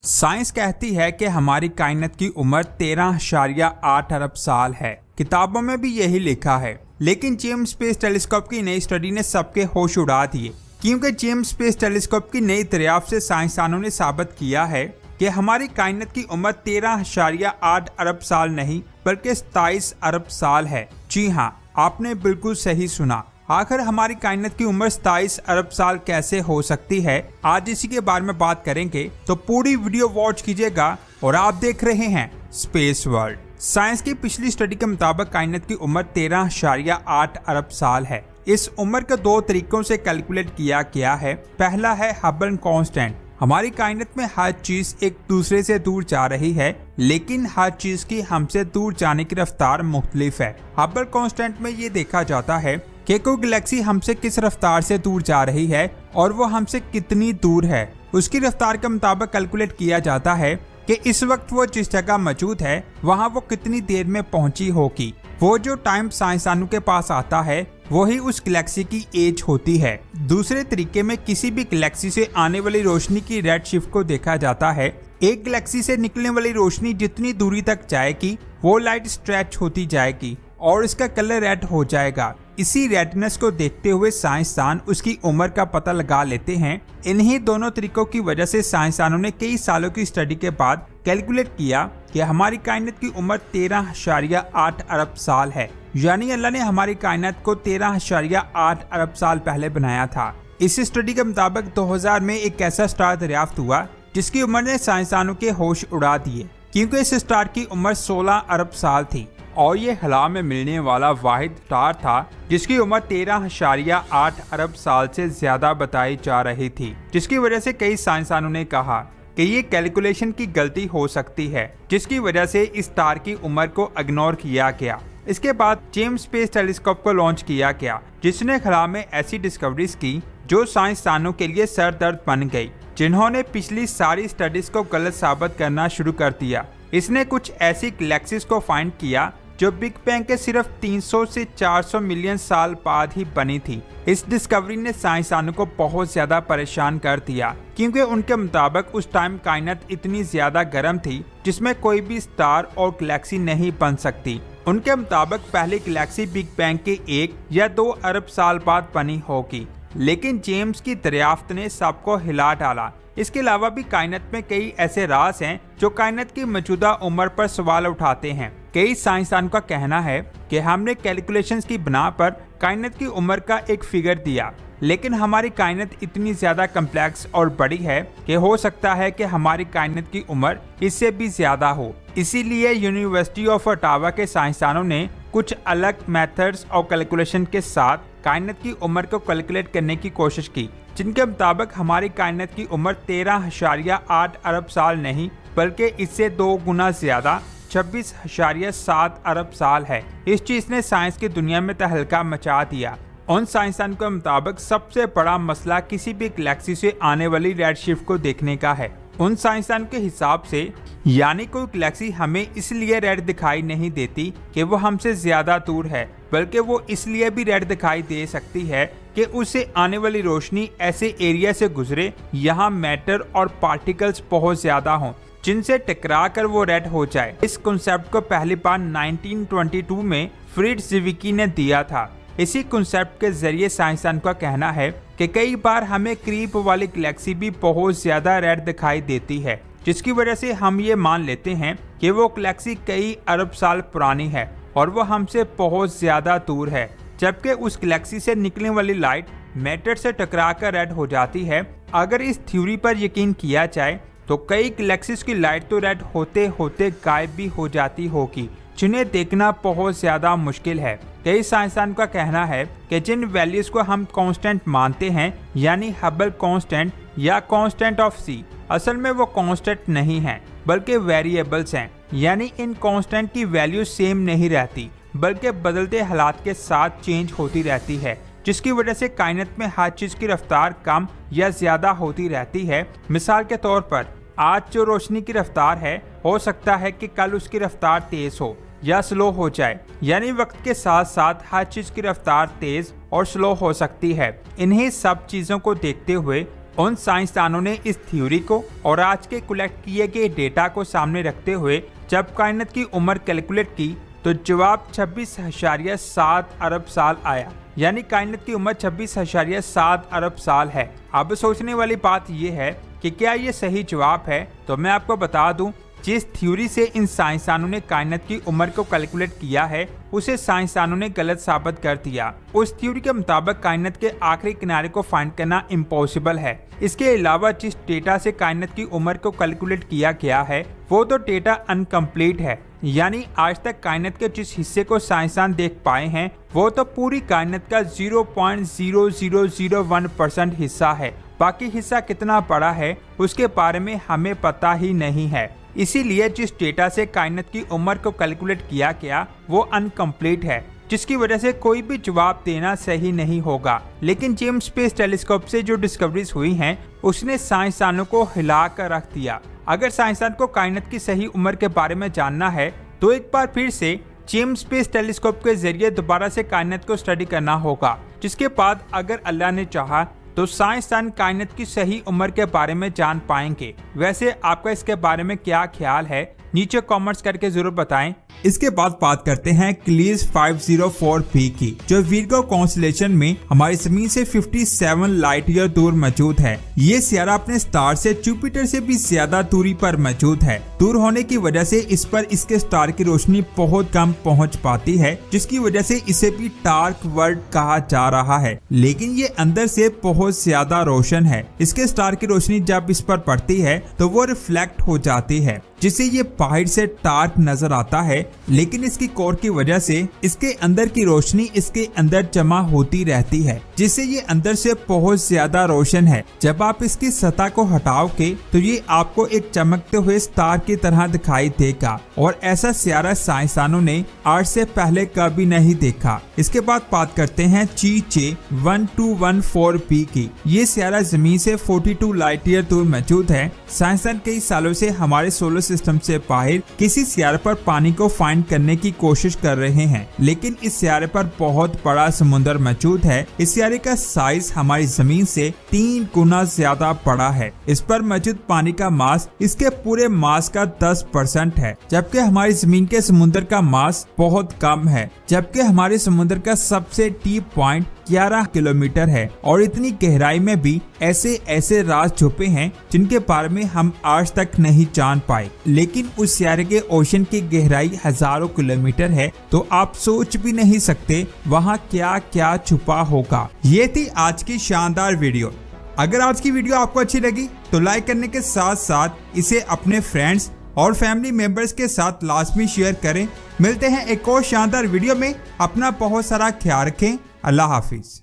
Science कहती है कि हमारी कायनात की उम्र 13.8 अरब साल है। किताबों में भी यही लिखा है, लेकिन जेम्स स्पेस टेलीस्कोप की नई स्टडी ने सबके होश उड़ा दिए, क्योंकि जेम्स स्पेस टेलीस्कोप की नई दरियाफ्त से साइंसदानों ने साबित किया है कि हमारी कायनात की उम्र 13.8 अरब साल नहीं बल्कि 27 अरब साल है। जी हाँ, आपने बिल्कुल सही सुना। आखिर हमारी कायनात की उम्र 27 अरब साल कैसे हो सकती है, आज इसी के बारे में बात करेंगे, तो पूरी वीडियो वॉच कीजिएगा। और आप देख रहे हैं स्पेस वर्ल्ड। साइंस की पिछली स्टडी के मुताबिक कायनात की उम्र 13.8 अरब साल है। इस उम्र को दो तरीकों से कैलकुलेट किया गया है। पहला है हबल कांस्टेंट। हमारी कायनात में हर चीज एक दूसरे से दूर जा रही है, लेकिन हर चीज की हमसे दूर जाने की रफ्तार मुख्तलिफ है। हबल कांस्टेंट में ये देखा जाता है कि कोई गैलेक्सी हमसे किस रफ्तार से दूर जा रही है और वो हमसे कितनी दूर है, उसकी रफ्तार के मुताबिक कैलकुलेट किया जाता है कि इस वक्त वो जिस जगह मौजूद है वहाँ वो कितनी देर में पहुंची होगी। वो जो टाइम साइंसदानों के पास आता है वही उस गैलेक्सी की एज होती है। दूसरे तरीके में किसी भी गैलेक्सी से आने वाली रोशनी की रेड शिफ्ट को देखा जाता है। एक गैलेक्सी से निकलने वाली रोशनी जितनी दूरी तक जाएगी वो लाइट स्ट्रेच होती जाएगी और इसका कलर रेड हो जाएगा। इसी रेडनेस को देखते हुए साइंसदान उसकी उम्र का पता लगा लेते हैं। इन्हीं दोनों तरीकों की वजह से साइंसदानों ने कई सालों की स्टडी के बाद कैलकुलेट किया कि हमारी कायनात की उम्र 13.8 अरब साल है। यानी अल्लाह ने हमारी कायनात को 13.8 अरब साल पहले बनाया था। इस स्टडी के मुताबिक 2000 में एक ऐसा स्टार दरियाफ्त हुआ जिसकी उम्र ने साइंसदानों के होश उड़ा दिए, क्योंकि इस स्टार की उम्र 16 अरब साल थी और ये खला में मिलने वाला वाहिद स्टार था जिसकी उम्र 13.8 अरब साल से ज्यादा बताई जा रही थी, जिसकी वजह से कई साइंसदानों ने कहा कि ये कैलकुलेशन की गलती हो सकती है, जिसकी वजह से इस स्टार की उम्र को इग्नोर किया गया। इसके बाद जेम्स स्पेस टेलीस्कोप को लॉन्च किया गया, जिसने खला में ऐसी डिस्कवरीज की जो साइंसदानों के लिए सर दर्द बन गई, जिन्होंने पिछली सारी स्टडीज को गलत साबित करना शुरू कर दिया। इसने कुछ ऐसी गैलेक्सीज को फाइंड किया जो बिग बैंग के सिर्फ 300 से 400 मिलियन साल बाद ही बनी थी। इस डिस्कवरी ने साइंसदानों को बहुत ज्यादा परेशान कर दिया, क्योंकि उनके मुताबिक उस टाइम कायनात इतनी ज्यादा गर्म थी जिसमें कोई भी स्टार और गैलेक्सी नहीं बन सकती। उनके मुताबिक पहली गैलेक्सी बिग बैंग के 1 या 2 अरब साल बाद बनी होगी, लेकिन जेम्स की दरियाफ्त ने सबको हिला डाला। इसके अलावा भी कायनात में कई ऐसे राज हैं जो कायनात की मौजूदा उम्र पर सवाल उठाते हैं। कई साइंसदानों का कहना है कि हमने कैलकुलेशंस की बिना पर कायनात की उम्र का एक फिगर दिया, लेकिन हमारी कायनात इतनी ज्यादा कम्प्लेक्स और बड़ी है कि हो सकता है कि हमारी कायनात की उम्र इससे भी ज्यादा हो। इसीलिए यूनिवर्सिटी ऑफ ओटावा के साइंसदानों ने कुछ अलग मेथड्स और कैलकुलेशन के साथ कायनात की उम्र को कैलकुलेट करने की कोशिश की, जिनके मुताबिक हमारी कायनात की उम्र 13.8 अरब साल नहीं बल्कि इससे 2 गुना ज्यादा 26.7 अरब साल है। इस चीज ने साइंस की दुनिया में तहलका मचा दिया। उन साइंसदानों के मुताबिक सबसे बड़ा मसला किसी भी गैलेक्सी से आने वाली रेड शिफ्ट को देखने का है। उन साइंसदान के हिसाब से यानी कोई गैलेक्सी हमें इसलिए रेड दिखाई नहीं देती कि वो हमसे ज्यादा दूर है, बल्कि वो इसलिए भी रेड दिखाई दे सकती है कि उससे आने वाली रोशनी ऐसे एरिया से गुजरे यहाँ मैटर और पार्टिकल्स बहुत ज्यादा हों, जिनसे टकरा कर वो रेड हो जाए। इस कॉन्सेप्ट को पहली बार 1922 में फ्रिट्ज ज़्विकी ने दिया था। इसी कॉन्सेप्ट के जरिए साइंसदान का कहना है कि कई बार हमें करीब वाली गैलेक्सी भी बहुत ज्यादा रेड दिखाई देती है, जिसकी वजह से हम ये मान लेते हैं कि वो गैलेक्सी कई अरब साल पुरानी है और वो हमसे बहुत ज्यादा दूर है, जबकि उस गैलेक्सी से निकलने वाली लाइट मैटर से टकरा कर रेड हो जाती है। अगर इस थ्योरी पर यकीन किया जाए तो कई गैलेक्सीज की लाइट तो रेड होते होते गायब भी हो जाती होगी, जिन्हें देखना बहुत ज्यादा मुश्किल है। कई साइंसदान का कहना है कि जिन वैल्यूज को हम कांस्टेंट मानते हैं, यानी हबल कांस्टेंट या कांस्टेंट ऑफ सी, असल में वो कांस्टेंट नहीं है बल्कि वेरिएबल्स हैं। यानी इन कांस्टेंट की वैल्यू सेम नहीं रहती, बल्कि बदलते हालात के साथ चेंज होती रहती है, जिसकी वजह से कायनात में हर चीज की रफ्तार कम या ज्यादा होती रहती है। मिसाल के तौर पर आज जो रोशनी की रफ्तार है, हो सकता है कि कल उसकी रफ्तार तेज हो या स्लो हो जाए। यानी वक्त के साथ साथ हर चीज की रफ्तार तेज और स्लो हो सकती है। इन्हीं सब चीजों को देखते हुए उन साइंसदानों ने इस थ्योरी को और आज के कलेक्ट किए गए डेटा को सामने रखते हुए जब कायनात की उम्र कैलकुलेट की तो जवाब 26.7 अरब साल आया। यानी कायनात की उम्र 26.7 अरब साल है। अब सोचने वाली बात यह है कि क्या ये सही जवाब है? तो मैं आपको बता दूं, जिस थ्योरी से इन साइंसदानों ने कायनात की उम्र को कैलकुलेट किया है उसे साइंसदानों ने गलत साबित कर दिया। उस थ्योरी के मुताबिक कायनात के आखिरी किनारे को फाइंड करना इम्पॉसिबल है। इसके अलावा जिस डेटा से कायनात की उम्र को कैलकुलेट किया गया है वो तो डेटा अनकम्प्लीट है। यानी आज तक कायनात के जिस हिस्से को साइंसदान देख पाए हैं वो तो पूरी कायनात का 0.0001% हिस्सा है। बाकी हिस्सा कितना बड़ा है उसके बारे में हमें पता ही नहीं है। इसीलिए जिस डेटा से कायनात की उम्र को कैलकुलेट किया गया वो अनकम्प्लीट है, जिसकी वजह से कोई भी जवाब देना सही नहीं होगा। लेकिन जेम्स स्पेस टेलीस्कोप से जो डिस्कवरीज हुई हैं उसने साइंसदानों को हिला कर रख दिया। अगर साइंसदान को कायनात की सही उम्र के बारे में जानना है तो एक बार फिर से जेम्स स्पेस टेलीस्कोप के जरिए दोबारा से कायनात को स्टडी करना होगा, जिसके बाद अगर अल्लाह ने चाहा तो साइंसदान कायनात की सही उम्र के बारे में जान पाएंगे। वैसे आपका इसके बारे में क्या ख्याल है, नीचे कमेंट्स करके जरूर बताएं। इसके बाद बात करते हैं क्लीज 504b की, जो वीरगो कॉन्स्टेलेशन में हमारी जमीन से 57 लाइट ईयर दूर मौजूद है। ये सियारा अपने स्टार से जुपिटर से भी ज्यादा दूरी पर मौजूद है। दूर होने की वजह से इस पर इसके स्टार की रोशनी बहुत कम पहुंच पाती है, जिसकी वजह से इसे भी डार्क वर्ल्ड कहा जा रहा है। लेकिन ये अंदर से बहुत ज्यादा रोशन है। इसके स्टार की रोशनी जब इस पर पड़ती है तो वो रिफ्लेक्ट हो जाती है, जिससे ये बाहर से डार्क नजर आता है। लेकिन इसकी कोर की वजह से इसके अंदर की रोशनी इसके अंदर जमा होती रहती है, जिससे ये अंदर से बहुत ज्यादा रोशन है। जब आप इसकी सतह को हटाओगे तो ये आपको एक चमकते हुए स्टार की तरह दिखाई देगा, और ऐसा सियारा साइंसदानों ने आज से पहले कभी नहीं देखा। इसके बाद बात करते हैं GJ1214b की। ये सियारा जमीन से 42 लाइट ईयर दूर मौजूद है। साइंसदान कई सालों से हमारे सोलर सिस्टम से बाहर किसी सियारे पर पानी को फाइंड करने की कोशिश कर रहे हैं, लेकिन इस सियारे पर बहुत बड़ा समुद्र मौजूद है। इस सियारे का साइज हमारी जमीन से 3 गुना ज्यादा बड़ा है। इस पर मौजूद पानी का मास इसके पूरे मास का 10% है, जबकि हमारी जमीन के समुद्र का मास बहुत कम है। जबकि हमारे समुद्र का सबसे डीप पॉइंट 11 किलोमीटर है, और इतनी गहराई में भी ऐसे राज छुपे हैं जिनके बारे में हम आज तक नहीं जान पाए। लेकिन उस सियारे के ओशन की गहराई हजारों किलोमीटर है, तो आप सोच भी नहीं सकते वहाँ क्या क्या छुपा होगा। ये थी आज की शानदार वीडियो। अगर आज की वीडियो आपको अच्छी लगी तो लाइक करने के साथ साथ इसे अपने फ्रेंड्स और फैमिली मेंबर्स के साथ लाजमी शेयर करें। मिलते हैं एक और शानदार वीडियो में। अपना बहुत सारा ख्याल रखें। अल्लाह हाफिज।